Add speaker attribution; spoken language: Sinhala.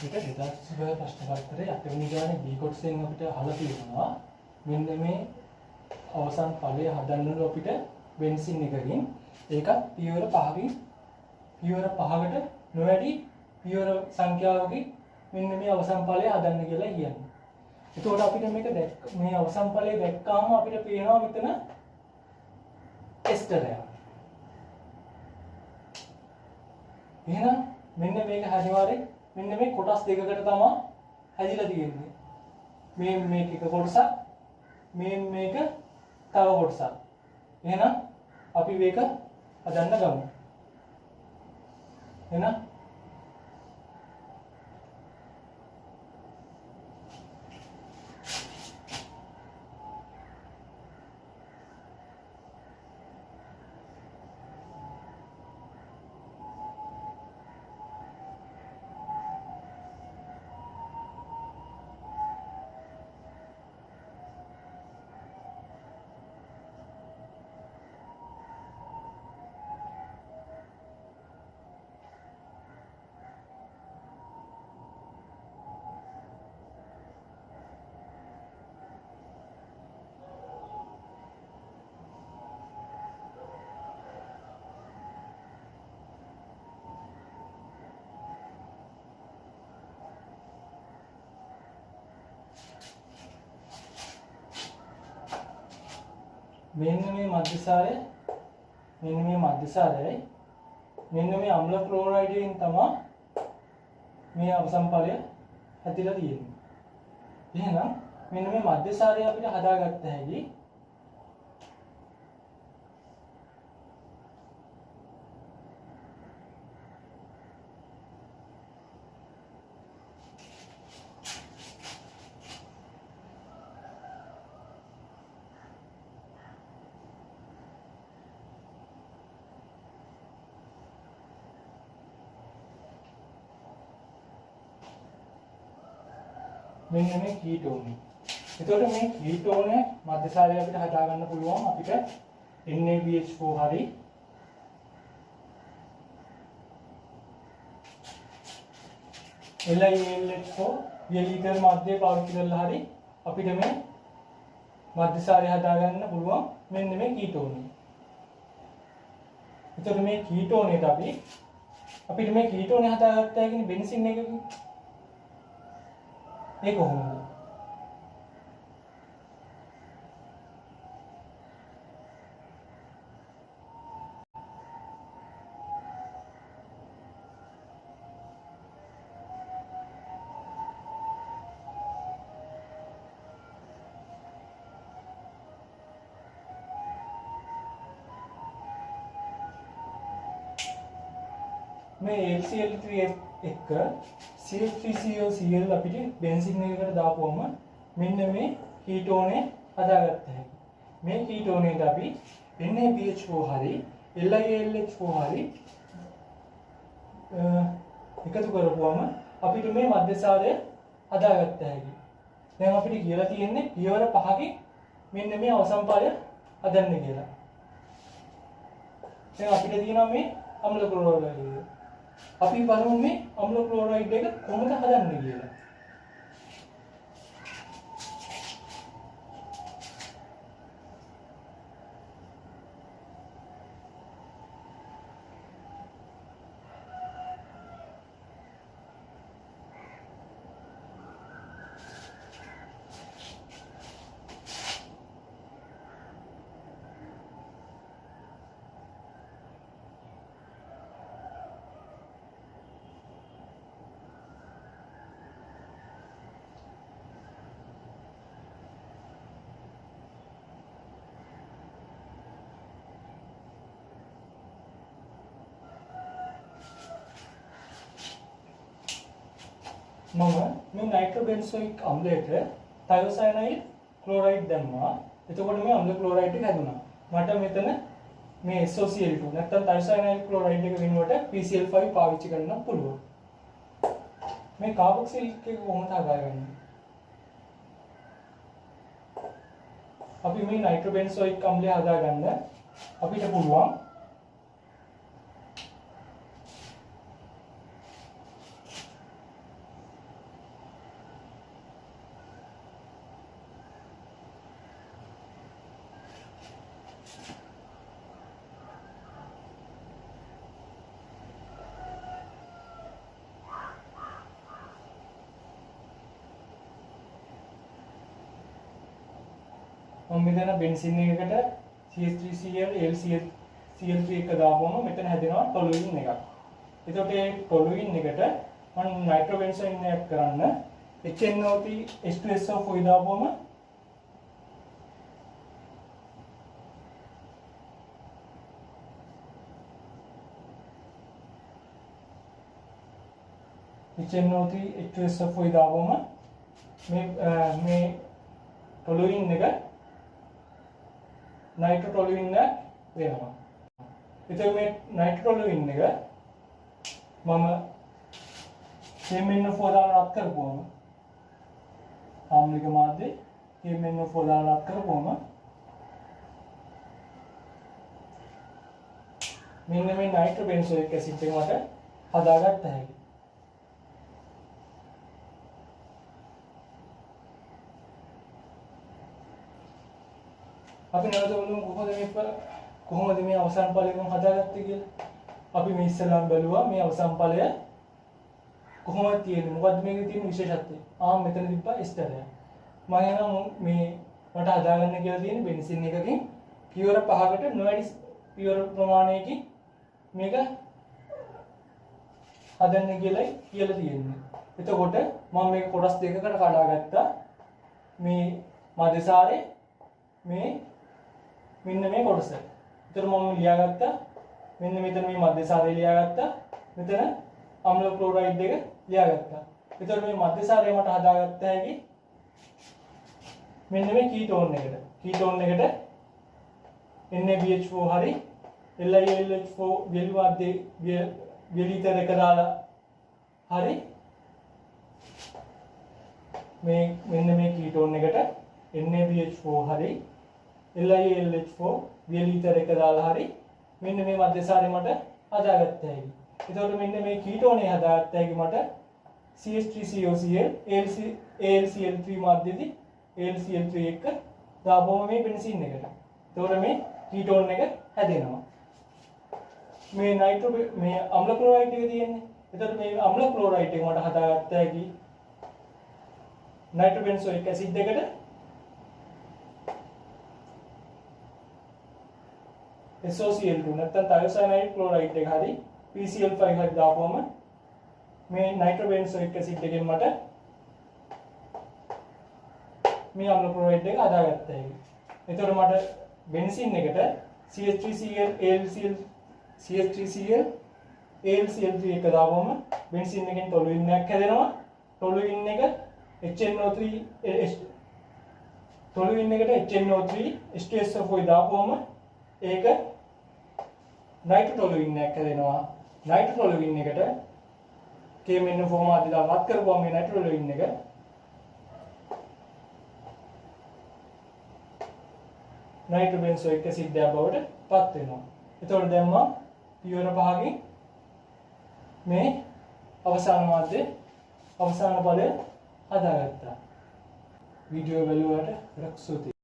Speaker 1: ඒක 2020 ප්‍රශ්න පත්‍රයේ අටවෙනි ගානේ B කොටසෙන් අපිට අහලා තියෙනවා මෙන්න මේ අවසන් ඵලය හදන්නලු අපිට බෙන්සින් එකකින් ඒකත් පියවර 5කින් පියවර 5කට නොවැඩි පියවර සංඛ්‍යාවකින් මෙන්න මේ අවසන් ඵලය හදන්න කියලා කියන්නේ. එතකොට අපිට මේක මේ අවසන් ඵලය දැක්කාම අපිට පේනවා මෙතන එස්ටරයක්. එහෙනම් මෙන්න මේක හරිවාරේ මෙන්න මේ කොටස් දෙකකට තමයි හැදිලා තියෙන්නේ. මේක එක කොටසක් මේක තව කොටසක්. එහෙනම් අපි මේක හදන්න ගමු. එහෙනම් මෙන්න මේ මධ්‍යසාරය මෙන්න මේ මධ්‍යසාරයයි මෙන්න මේ අම්ල ක්ලෝරයිඩයෙන් තමයි මේ අවසන් ඵලය හැදිලා තියෙන්නේ. එහෙනම් මෙන්න මේ මධ්‍යසාරය අපිට හදාගත්ත හැකි මෙන්න මේ කීටෝන. එතකොට මේ කීටෝන මධ්‍යසාරය අපිට හදා ගන්න පුළුවන් අපිට NaBH4 හරි LiAlH4 වියලීටර් මධ්‍යය පාවිච්චි කරලා හරි අපිට මේ මධ්‍යසාරය හදා ගන්න පුළුවන් මෙන්න මේ කීටෝන. එතකොට මේ කීටෝනේට අපිට මේ කීටෝනේ හදාගත්තා කියන්නේ බෙන්සින් එකකින් ये कहूँगा मैं HCl3 एक CH3COCl අපිට බෙන්සින් එකකට දාපුවම මෙන්න මේ කීටෝනේ හදාගත්ත හැකි. මේ කීටෝනේට අපි NaBH4 හරි LiAlH4 හරි එකතු කරපුවම අපිට මේ මධ්‍යසාරය හදාගත්ත හැකි. දැන් අපිට කියලා තියෙන්නේ පියවර 5කින් මෙන්න මේ අවසන් ඵලය හදන්න කියලා. දැන් අපිට තියෙනවා මේ අම්ල ක්ලෝරයිඩ්. අපි බලමු මේ අම්ල ක්ලෝරයිඩ් එක කොහොමද හදන්නේ කියලා. මම මේ නයිට්‍රෝබෙන්සෝයික් අම්ලයට තයෝසයනයිල් ක්ලෝරයිඩ් දැම්මා. එතකොට මේ අම්ල ක්ලෝරයිඩ් එක හැදුනා. මට මෙතන මේ SOCl2 නැත්නම් තයෝසයනයිල් ක්ලෝරයිඩ් එක වෙනුවට PCl5 පාවිච්චි කරන්න පුළුවන්. මේ කාබොක්සිලික් එක කොහොමද හදාගන්නේ? අපි මේ නයිට්‍රෝබෙන්සෝයික් අම්ලය හදාගන්න අපිට පුළුවන් මම මෙතන බෙන්සින් එකකට CH3Cl AlCl3 එක දාපුවම මෙතන හැදෙනවා ටොලුයින් එකක්. එතකොට මේ ටොලුයින් එකට මම නයිට්‍රෝබෙන්සීන් එකක් කරන්න HNO3 H2SO4 දාපුවම HNO3 H2SO4 දාපුවම මේ ටොලුයින් එක නයිට්‍රෝටොලුයින් එක වෙනවා. එතකොට මේ නයිට්‍රෝටොලුයින් එක මම KMnO4 දාලා රත් කරපුවම ආම්ලික මාධ්‍ය KMnO4 දාලා රත් කරපුවම මෙන්න මේ නයිට්‍රෝබෙන්සෝයික් ඇසිඩ් එක මට හදාගත්ත හැකි. අපි නැවත බලමු කොහොමද මේ අවසාන ඵලය මම හදාගත්තේ කියලා. අපි මේ ඉස්සෙල්ලාම බැලුවා මේ අවසාන ඵලය කොහොමද තියෙන්නේ, මොකද්ද මේකේ තියෙන විශේෂත්වය. මෙතන තිබ්බා එස්ටරය. මම එනවා මේ මට හදාගන්න කියලා තියෙන බෙන්සින් එකකින් පියවර 5කට නොවැඩි පියවර ප්‍රමාණයකින් මේක හදන්න කියලා තියෙන්නේ. එතකොට මම මේක කොටස් දෙකකට කඩාගත්තා. මේ මධ්‍යසාරේ මේ මෙන්න මේ කොටස. ඒතර මම ලියාගත්තා මෙන්න මෙතන මේ මධ්‍යසාරය ලියාගත්තා. මෙතන අම්ල ක්ලෝරයිඩ් එක ලියාගත්තා. ඒතර මේ මධ්‍යසාරය මට හදාගත්ත හැකි මෙන්න මේ කීටෝන් එකට. කීටෝන් එකට NaBH4 හරි LiLH4 වේලුවාද්දේ වේලිතර එක දාලා හරි මෙන්න මේ කීටෝන් එකට NaBH4 හරි LiLH4 වේලිතර එක දාලා හරි මෙන්න මේ මධ්‍යසාරය මට හදාගත්ත හැකි. එතකොට මෙන්න මේ කීටෝනේ හදාගත්ත හැකි මට CH3COCl AlCl3 මාධ්‍යදී AlCl3 එක දාපුවම මේ බෙන්සීන් එකට. එතකොට මේ කීටෝන් එක හැදෙනවා. මේ මේ අම්ල ක්ලෝරයිඩ් එක තියෙන්නේ. එතකොට මේ අම්ල ක්ලෝරයිඩ් එක මට හදාගත්ත හැකි නයිට්‍රෝබෙන්සෝයික් ඇසිඩ් එකට SOCl2 නැත්නම් thiocyanide ක්ලෝරයිඩ් එක හරි PCl5 හරි දාපුවම මේ නයිට්‍රෝබෙන්සෝයික් ඇසිඩ් එකෙන් මට මේ අම්ල ක්ලෝරයිඩ් එක හදාගත්ත හැකි. එතකොට මට බෙන්සින් එකට CH3Cl AlCl3 එක දාපුවම බෙන්සින් එකෙන් ටොලුයින් එකක් හැදෙනවා. ටොලුයින් එක ටොලුයින් එකට HNO3 H2SO4 දාපුවම ඒක නයිට්‍රෝටොලුයින් එකක් හැදෙනවා. නයිට්‍රෝටොලුයින් එකට KMnO4 මාධ්‍ය දාලා රත් කරපුවම මේ නයිට්‍රෝටොලුයින් එක නයිට්‍රෝබෙන්සෝයික් ඇසිඩ් එකක් බවට පත් වෙනවා. එතකොට දැන් මම පියවර 5කින් මේ අවසාන මාධ්‍ය අවසාන ඵලය හදාගත්තා. වීඩියෝ බලුවාට ගොඩක් ස්තුතියි.